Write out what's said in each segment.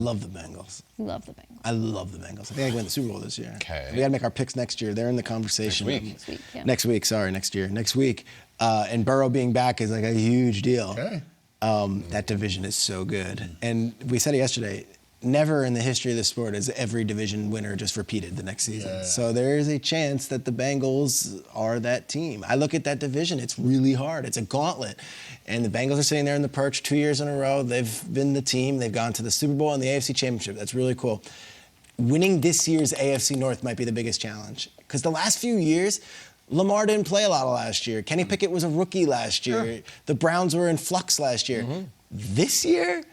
Love the Bengals. Love the Bengals. I love the Bengals. I think I can win the Super Bowl this year. Okay. We got to make our picks next year. They're in the conversation. Next week. Next week, Next year. Next week. And Burrow being back is like a huge deal. Okay. That division is so good. And we said it yesterday, never in the history of the sport has every division winner just repeated the next season. Yeah. So there is a chance that the Bengals are that team. I look at that division, it's really hard. It's a gauntlet. And the Bengals are sitting there in the perch 2 years in a row. They've been the team. They've gone to the Super Bowl and the AFC Championship. That's really cool. Winning this year's AFC North might be the biggest challenge. Because the last few years, Lamar didn't play a lot of last year. Kenny Pickett was a rookie last year. Sure. The Browns were in flux last year. This year,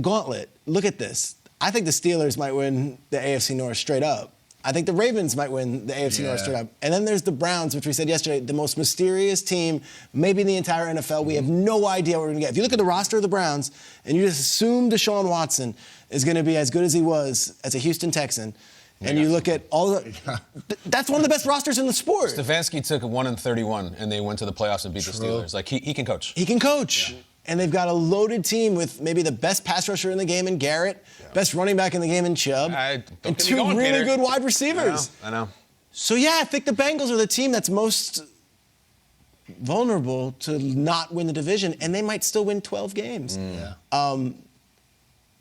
gauntlet. Look at this. I think the Steelers might win the AFC North straight up. I think the Ravens might win the AFC North straight up. And then there's the Browns, which we said yesterday, the most mysterious team maybe in the entire NFL. We have no idea what we're going to get. If you look at the roster of the Browns and you just assume Deshaun Watson is going to be as good as he was as a Houston Texan, and you look at all the... That's one of the best rosters in the sport. Stefanski took 1-31, and they went to the playoffs and beat the Steelers. Like, he can coach. He can coach. Yeah. And they've got a loaded team with maybe the best pass rusher in the game in Garrett, best running back in the game in Chubb, and two really good wide receivers. I know. So, yeah, I think the Bengals are the team that's most vulnerable to not win the division, and they might still win 12 games.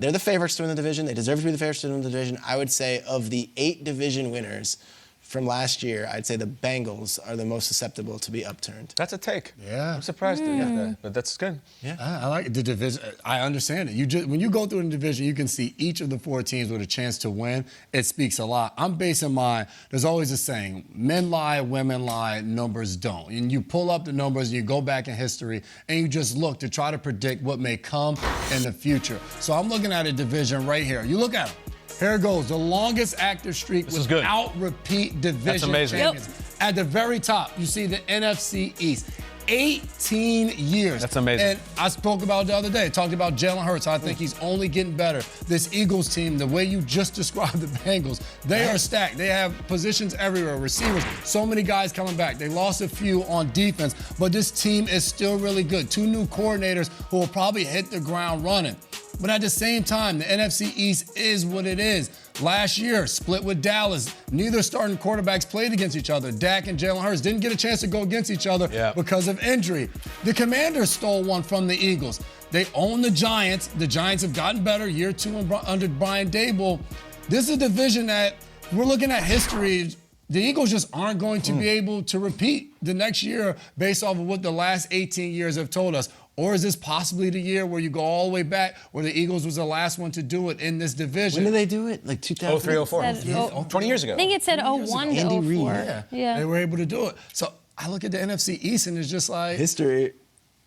They're the favorites to win the division. They deserve to be the favorites to win the division. I would say of the 8 division winners from last year, I'd say the Bengals are the most susceptible to be upturned. That's a take. Yeah. I'm surprised to get that, but that's good. Yeah. I like the division. I understand it. When you go through the division, you can see each of the 4 teams with a chance to win. It speaks a lot. I'm basing mine, there's always a saying, men lie, women lie, numbers don't. And you pull up the numbers and you go back in history and you just look to try to predict what may come in the future. So I'm looking at a division right here. You look at them. Here it goes, the longest active streak without repeat division champions. At the very top, you see the NFC East. 18 years. That's amazing. And I spoke about it the other day. I talked about Jalen Hurts. I think he's only getting better. This Eagles team, the way you just described the Bengals, they are stacked. They have positions everywhere, receivers, so many guys coming back. They lost a few on defense, but this team is still really good. 2 new coordinators who will probably hit the ground running. But at the same time, the NFC East is what it is. Last year, split with Dallas. Neither starting quarterbacks played against each other. Dak and Jalen Hurts didn't get a chance to go against each other because of injury. The Commanders stole one from the Eagles. They own the Giants. The Giants have gotten better year 2 under Brian Daboll. This is a division that we're looking at history. The Eagles just aren't going to be able to repeat the next year based off of what the last 18 years have told us. Or is this possibly the year where you go all the way back where the Eagles was the last one to do it in this division? When did they do it? Like 2003, 04. 20 years ago. I think it said 01 to 04. Yeah. They were able to do it. So I look at the NFC East and it's just like... history.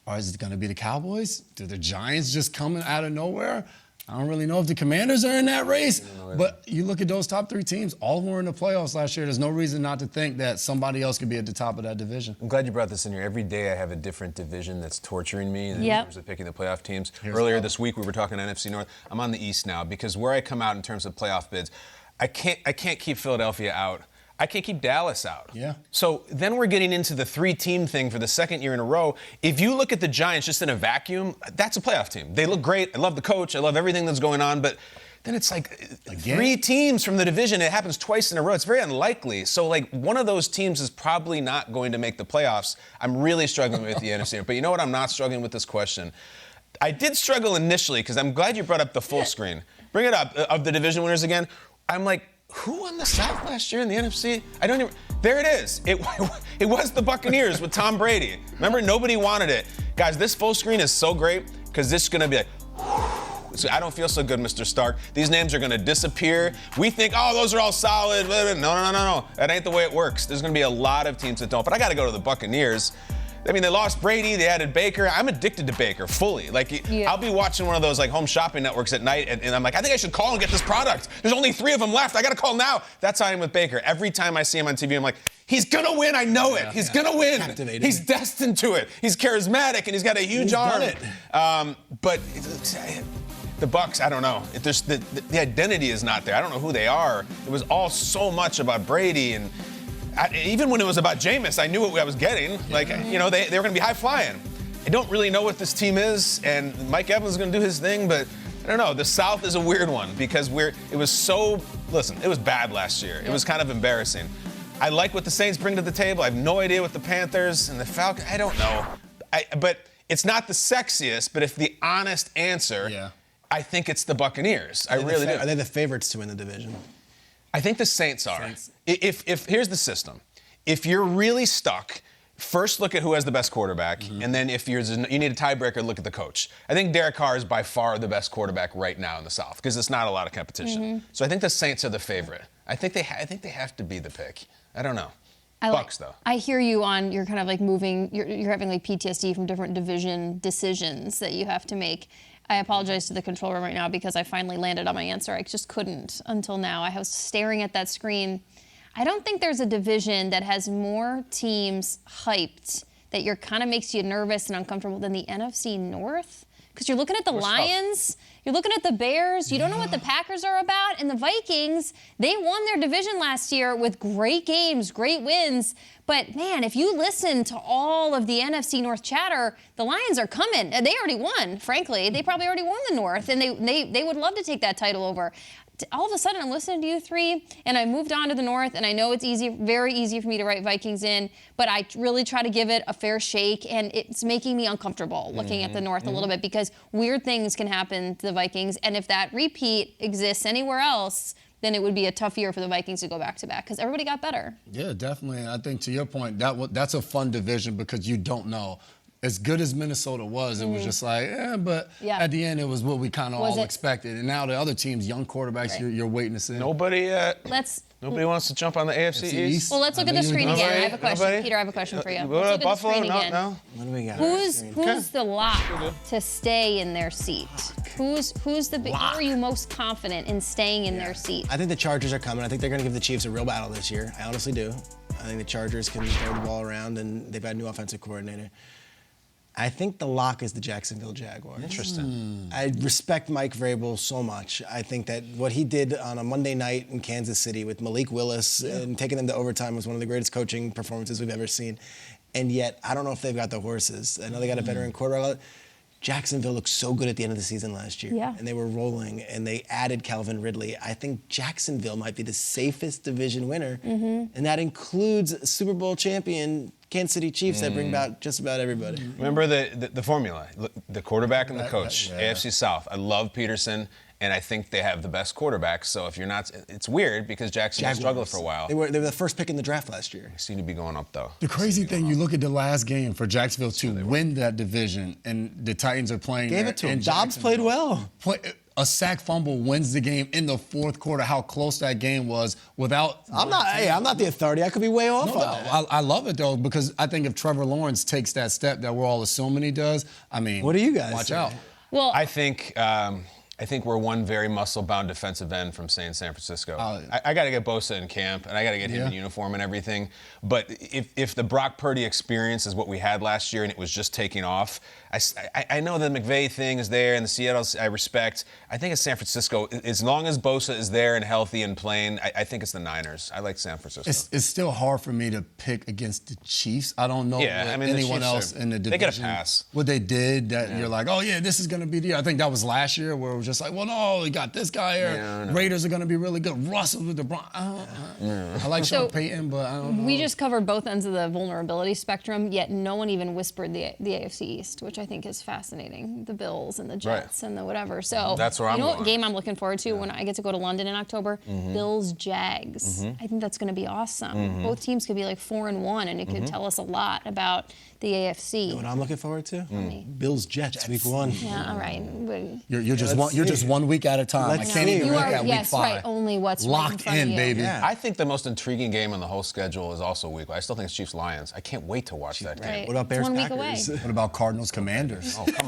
Or is it going to be the Cowboys? Do the Giants just coming out of nowhere? I don't really know if the Commanders are in that race, but you look at those top 3 teams, all of them were in the playoffs last year. There's no reason not to think that somebody else could be at the top of that division. I'm glad you brought this in here. Every day I have a different division that's torturing me in terms of picking the playoff teams. Earlier this week we were talking NFC North. I'm on the East now because where I come out in terms of playoff bids, I can't keep Philadelphia out. I can't keep Dallas out. Yeah. So then we're getting into the 3-team thing for the second year in a row. If you look at the Giants just in a vacuum, that's a playoff team. They look great. I love the coach. I love everything that's going on. But then it's like 3 teams from the division. It happens twice in a row. It's very unlikely. So, like, one of those teams is probably not going to make the playoffs. I'm really struggling with the NFC. But you know what? I'm not struggling with this question. I did struggle initially because I'm glad you brought up the full screen. Bring it up of the division winners again. I'm like, who won the South last year in the NFC? I don't even. There it is. It was the Buccaneers with Tom Brady. Remember, nobody wanted it. Guys, this full screen is so great because this is going to be like, so I don't feel so good, Mr. Stark. These names are going to disappear. We think, oh, those are all solid. No. That ain't the way it works. There's going to be a lot of teams that don't. But I got to go to the Buccaneers. I mean, they lost Brady, they added Baker. I'm addicted to Baker, fully. Like, I'll be watching one of those, like, home shopping networks at night, and I'm like, I think I should call and get this product. There's only 3 of them left. I got to call now. That's how I am with Baker. Every time I see him on TV, I'm like, he's going to win. I know it. He's going to win. Captivating. He's destined to it. He's charismatic, and he's got a huge arm. Done it. But the Bucs, I don't know. The identity is not there. I don't know who they are. It was all so much about Brady, and even when it was about Jameis, I knew what I was getting. Like, you know, they were going to be high flying. I don't really know what this team is, and Mike Evans is going to do his thing, but I don't know. The South is a weird one because it was bad last year. It was kind of embarrassing. I like what the Saints bring to the table. I have no idea what the Panthers and the Falcons, I don't know. But it's not the sexiest, but if the honest answer, I think it's the Buccaneers. I really do. Are they the favorites to win the division? I think the Saints are. If here's the system. If you're really stuck, first look at who has the best quarterback, and then if you need a tiebreaker, look at the coach. I think Derek Carr is by far the best quarterback right now in the South because it's not a lot of competition. So I think the Saints are the favorite. I think they have to be the pick. I don't know. Bucks though. I hear you on. You're kind of like moving. You're having like PTSD from different division decisions that you have to make. I apologize to the control room right now because I finally landed on my answer. I just couldn't until now. I was staring at that screen. I don't think there's a division that has more teams hyped that kind of makes you nervous and uncomfortable than the NFC North. Because you're looking at the Lions, you're looking at the Bears, you don't know what the Packers are about, and the Vikings, they won their division last year with great games, great wins. But man, if you listen to all of the NFC North chatter, the Lions are coming. They already won, frankly. They probably already won the North, and they would love to take that title over. All of a sudden, I'm listening to you three, and I moved on to the North, and I know it's very easy for me to write Vikings in, but I really try to give it a fair shake, and it's making me uncomfortable looking at the North a little bit because weird things can happen to the Vikings, and if that repeat exists anywhere else, then it would be a tough year for the Vikings to go back-to-back because everybody got better. Yeah, definitely. I think to your point, that's a fun division because you don't know. As good as Minnesota was, it was just like, but at the end, it was what we kind of all expected. And now the other teams, young quarterbacks, you're waiting to see. Nobody wants to jump on the AFC East. Well, let's look at the screen again. I have a question. Peter, I have a question for you. Let's look at Buffalo? the screen again. No. What do we got? Who's the lock to stay in their seat? Who are you most confident in staying in their seat? I think the Chargers are coming. I think they're going to give the Chiefs a real battle this year. I honestly do. I think the Chargers can throw the ball around, and they've got a new offensive coordinator. I think the lock is the Jacksonville Jaguars. Interesting. I respect Mike Vrabel so much. I think that what he did on a Monday night in Kansas City with Malik Willis and taking them to overtime was one of the greatest coaching performances we've ever seen. And yet, I don't know if they've got the horses. I know they got a veteran quarterback. Jacksonville looked so good at the end of the season last year. Yeah. And they were rolling, and they added Calvin Ridley. I think Jacksonville might be the safest division winner, and that includes Super Bowl champion Kansas City Chiefs that bring about just about everybody. Remember the formula, the quarterback and the coach, AFC South. I love Peterson, and I think they have the best quarterback. So if you're not, it's weird because Jacksonville struggled for a while. They were the first pick in the draft last year. They seem to be going up, though. The crazy thing, you look at the last game for Jacksonville to win that division, and the Titans are playing. Gave it to him. Dobbs played well. A sack fumble wins the game in the fourth quarter. How close that game was without. I'm not the authority. I could be way off on that. I love it though because I think if Trevor Lawrence takes that step that we're all assuming he does, I mean, what do you guys watch say? out? Well, I think we're one very muscle-bound defensive end from, say, in San Francisco. I got to get Bosa in camp, and I got to get him in uniform and everything. But if the Brock Purdy experience is what we had last year and it was just taking off, I know the McVay thing is there and the Seattle I respect. I think it's San Francisco. As long as Bosa is there and healthy and playing, I think it's the Niners. I like San Francisco. It's still hard for me to pick against the Chiefs. I don't know anyone else in the division. They get a pass. What they did that you're like, oh, yeah, this is going to be the year. I think that was last year where it was just like, well, no, we got this guy here. Raiders are going to be really good. Russell with the Bronx. I like Sean Payton, but I don't know. We just covered both ends of the vulnerability spectrum, yet no one even whispered the AFC East, which I think is fascinating. The Bills and the Jets and the whatever. So that's where I'm going. What game I'm looking forward to when I get to go to London in October? Bills Jags. I think that's going to be awesome. Both teams could be like 4-1, and it could tell us a lot about the AFC. You know what I'm looking forward to? Bills Jets week 1. Yeah, all right. You're just one week at a time. Let's I can't even look at week 5. Yes, right. Only what's locked right in, baby. Yeah. I think the most intriguing game on the whole schedule is also week 1. I still think it's Chiefs-Lions. I can't wait to watch that game. Right. What about Bears It's 1 week Packers? away. What about Cardinals Commanders? Oh, come